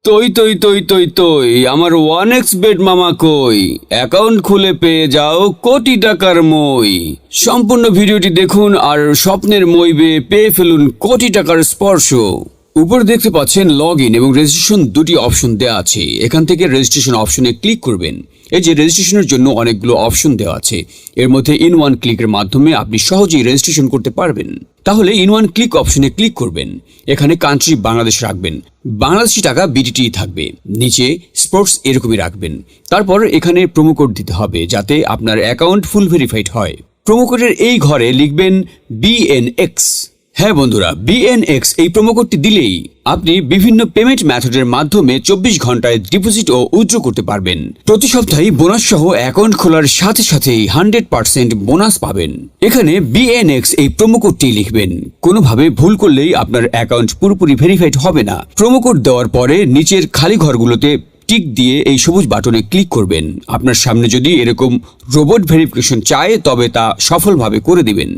তই তই তই তই তই আমার 1xBet মামা কই অ্যাকাউন্ট খুলে পেয়ে যাও কোটি টাকার মই। সম্পূর্ণ ভিডিওটি দেখুন আর স্বপ্নের মই পেয়ে ফেলুন কোটি টাকার স্পর্শ। উপরে দেখতে পাচ্ছেন লগ ইন এবং রেজিস্ট্রেশন দুটি অপশন দেওয়া আছে। এখান থেকে রেজিস্ট্রেশন অপশনে ক্লিক করবেন। এই যে রেজিস্ট্রেশনের জন্য অনেকগুলো অপশন দেওয়া আছে, এর মধ্যে ইন ওয়ান ক্লিকের মাধ্যমে আপনি সহজেই রেজিস্ট্রেশন করতে পারবেন। তাহলে ইন ওয়ান ক্লিক অপশনে ক্লিক করবেন। এখানে কান্ট্রি বাংলাদেশ রাখবেন, বাংলাদেশি টাকা বিডিটি থাকবে, নিচে স্পোর্টস এরকমই রাখবেন। তারপর এখানে প্রোমো কোড দিতে হবে যাতে আপনার অ্যাকাউন্ট ফুল ভেরিফাইড হয়। প্রোমো কোডের এই ঘরে লিখবেন BNX। হ্যাঁ বন্ধুরা, BNX এই প্রোমো কোডটি দিলেই আপনি বিভিন্ন পেমেন্ট মেথডের মাধ্যমে 24 ঘন্টায় ডিপোজিট ও উইথড্র করতে পারবেন। প্রতি সপ্তাহে বোনাস সহ অ্যাকাউন্ট খোলার সাথে সাথেই 100% বোনাস পাবেন। এখানে BNX এই প্রোমো কোডটি লিখবেন। কোনোভাবে ভুল করলেই আপনার অ্যাকাউন্ট পুরোপুরি ভেরিফাইড হবে না। প্রোমো কোড দেওয়ার পরে নিচের খালি ঘরগুলোতে টিক দিয়ে এই সবুজ বাটনে ক্লিক করবেন। আপনার সামনে যদি এরকম রোবট ভেরিফিকেশন চায় তবে তা সফলভাবে করে দিবেন।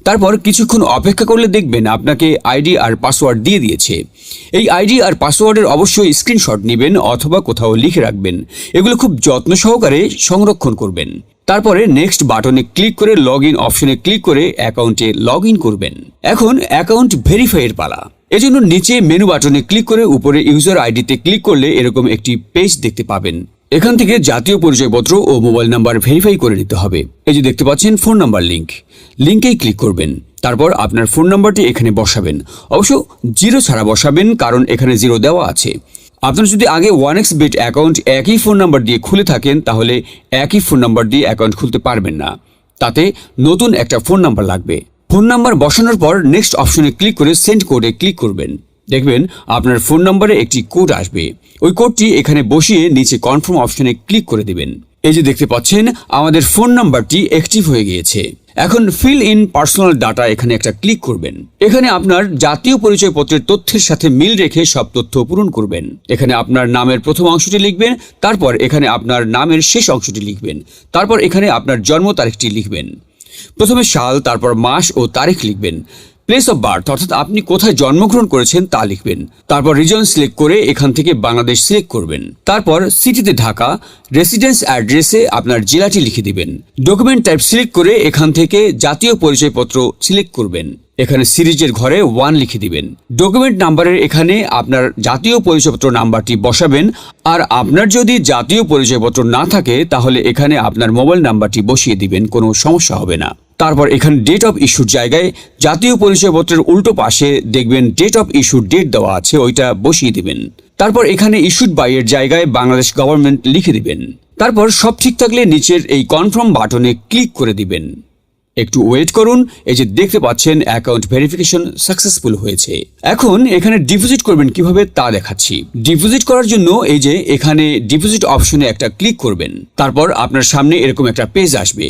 তারপর কিছুক্ষণ অপেক্ষা করলে দেখবেন আপনাকে আইডি আর পাসওয়ার্ড দিয়ে দিয়েছে। এই আইডি আর পাসওয়ার্ডের অবশ্যই স্ক্রিনশট নেবেন অথবা কোথাও লিখে রাখবেন। এগুলো খুব যত্ন সহকারে সংরক্ষণ করবেন। তারপরে নেক্সট বাটনে ক্লিক করে লগ ইন অপশনে ক্লিক করে অ্যাকাউন্টে লগ ইন করবেন। এখন অ্যাকাউন্ট ভেরিফাইয়ের পালা। এজন্য নিচে মেনু বাটনে ক্লিক করে উপরে ইউজার আইডিতে ক্লিক করলে এরকম একটি পেজ দেখতে পাবেন। এখান থেকে জাতীয় পরিচয়পত্র ও মোবাইল নাম্বার ভেরিফাই করে নিতে হবে। এই যে দেখতে পাচ্ছেন ফোন নাম্বার লিঙ্কেই ক্লিক করবেন। তারপর আপনার ফোন নাম্বারটি এখানে বসাবেন। অবশ্য 0 ছাড়া বসাবেন, কারণ এখানে 0 দেওয়া আছে। আপনার যদি আগে 1xBet অ্যাকাউন্ট একই ফোন নাম্বার দিয়ে খুলে থাকেন তাহলে একই ফোন নাম্বার দিয়ে অ্যাকাউন্ট খুলতে পারবেন না। তাতে নতুন একটা ফোন নাম্বার লাগবে। ফোন নাম্বার বসানোর পর নেক্সট অপশনে ক্লিক করে সেন্ড কোডে ক্লিক করবেন। দেখবেন আপনার ফোন নাম্বারে একটি কোড আসবে। ওই কোডটি এখানে বসিয়ে নিচে কনফার্ম অপশনে ক্লিক করে দিবেন। এই যে দেখতে পাচ্ছেন আমাদের ফোন নাম্বারটি অ্যাক্টিভ হয়ে গিয়েছে। এখন ফিল ইন পার্সোনাল ডাটা এখানে একটা ক্লিক করবেন। এখানে আপনার জাতীয় পরিচয়পত্রের তথ্যের সাথে মিল রেখে সব তথ্য পূরণ করবেন। এখানে আপনার নামের প্রথম অংশটি লিখবেন, তারপর এখানে আপনার নামের শেষ অংশটি লিখবেন, তারপর এখানে আপনার জন্ম তারিখটি লিখবেন। প্রথমে সাল, তারপর মাস ও তারিখ লিখবেন। প্লেস অফ বার্থ অর্থাৎ আপনি কোথায় জন্মগ্রহণ করেছেন তা লিখবেন। তারপর রিজন সিলেক্ট করে এখান থেকে বাংলাদেশ সিলেক্ট করবেন। তারপর সিটিতে ঢাকা, রেসিডেন্স অ্যাড্রেসে আপনার জেলাটি লিখে দিবেন। ডকুমেন্ট টাইপ সিলেক্ট করে এখান থেকে জাতীয় পরিচয়পত্র সিলেক্ট করবেন। এখানে সিরিজের ঘরে 1 লিখে দিবেন। ডকুমেন্ট নাম্বারের এখানে আপনার জাতীয় পরিচয়পত্র নাম্বারটি বসাবেন। আর আপনার যদি জাতীয় পরিচয়পত্র না থাকে তাহলে এখানে আপনার মোবাইল নাম্বারটি বসিয়ে দিবেন, কোনো সমস্যা হবে না। তারপর এখানে ডেট অফ ইস্যুর জায়গায় জাতীয় পরিচয়পত্রের উল্টো পাশে দেখবেন ডেট অফ ইস্যুর ডেট দেওয়া আছে, ওইটা বসিয়ে দিবেন। তারপর এখানে ইস্যুড বাই এর জায়গায় বাংলাদেশ গভর্নমেন্ট লিখে দিবেন। তারপর সব ঠিক থাকলে নিচের এই কনফার্ম বাটনে ক্লিক করে দিবেন। একটু ওয়েট করুন। এই যে দেখতে পাচ্ছেন অ্যাকাউন্ট ভেরিফিকেশন সাকসেসফুল হয়েছে। এখন এখানে ডিপোজিট করবেন কিভাবে তা দেখাচ্ছি। ডিপোজিট করার জন্য এই যে এখানে ডিপোজিট অপশনে একটা ক্লিক করবেন। তারপর আপনার সামনে এরকম একটা পেজ আসবে।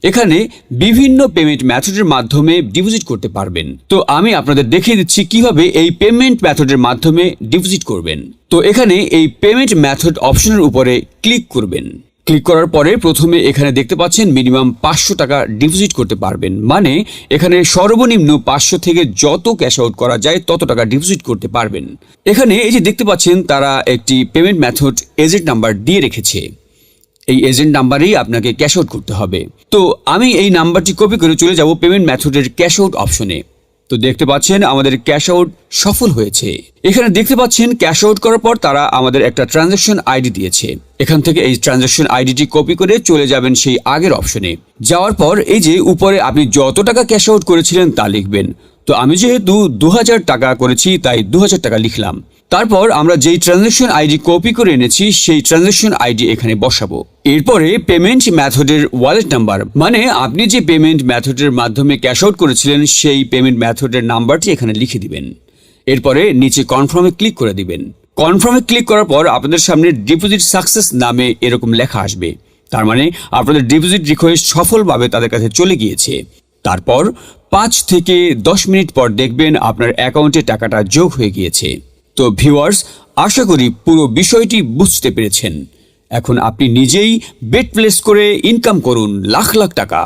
এখানে বিভিন্ন পেমেন্ট মেথডের মাধ্যমে ডিপোজিট করতে পারবেন। তো আমি আপনাদের দেখিয়ে দিচ্ছি কিভাবে এই পেমেন্ট মেথডের মাধ্যমে ডিপোজিট করবেন। তো এখানে এই পেমেন্ট মেথড অপশনের উপরে ক্লিক করবেন। ক্লিক করার পরে প্রথমে এখানে দেখতে পাচ্ছেন মিনিমাম 500 টাকা ডিপোজিট করতে পারবেন। মানে এখানে সর্বনিম্ন 500 থেকে যত ক্যাশ আউট করা যায় তত টাকা ডিপোজিট করতে পারবেন। এখানে এই যে দেখতে পাচ্ছেন তারা একটি পেমেন্ট মেথড এজেন্ট নাম্বার দিয়ে রেখেছে। এই এজেন্ট নাম্বারেই আপনাকে ক্যাশ আউট করতে হবে। তো আমি এই নাম্বারটি কপি করে চলে যাব পেমেন্ট মেথডের ক্যাশ আউট অপশনে। তো দেখতে পাচ্ছেন আমাদের ক্যাশ আউট সফল হয়েছে। এখানে দেখতে পাচ্ছেন ক্যাশ আউট করার পর তারা আমাদের একটা ট্রানজাকশন আইডি দিয়েছে। এখান থেকে এই ট্রানজাকশন আইডিটি কপি করে চলে যাবেন সেই আগের অপশনে। যাওয়ার পর এই যে উপরে আপনি যত টাকা ক্যাশ আউট করেছিলেন তা লিখবেন। তো আমি যেহেতু 2000 টাকা করেছি তাই 2000 টাকা লিখলাম। তারপর আমরা যেই ট্রানজাকশন আইডি কপি করে এনেছি সেই ট্রানজাকশন আইডি এখানে বসাবো। এরপরে পেমেন্ট মেথডের ওয়ালেট নাম্বার, মানে আপনি যে পেমেন্ট মেথডের মাধ্যমে ক্যাশ আউট করেছিলেন সেই পেমেন্ট মেথডের নাম্বারটি এখানে লিখে দিবেন। এরপরে নিচে কনফার্মে ক্লিক করে দিবেন। কনফার্মে ক্লিক করার পর আপনাদের সামনে ডিপোজিট সাকসেস নামে এরকম লেখা আসবে। তার মানে আপনাদের ডিপোজিট রিকোয়েস্ট সফলভাবে তাদের কাছে চলে গিয়েছে। তারপর 5 থেকে 10 মিনিট পর দেখবেন আপনার অ্যাকাউন্টে টাকাটা যোগ হয়ে গিয়েছে। তো ভিউয়ার্স, আশা করি পুরো বিষয়টি বুঝতে পেরেছেন। এখন আপনি নিজেই বেট প্লেস করে ইনকাম করুন লাখ লাখ টাকা।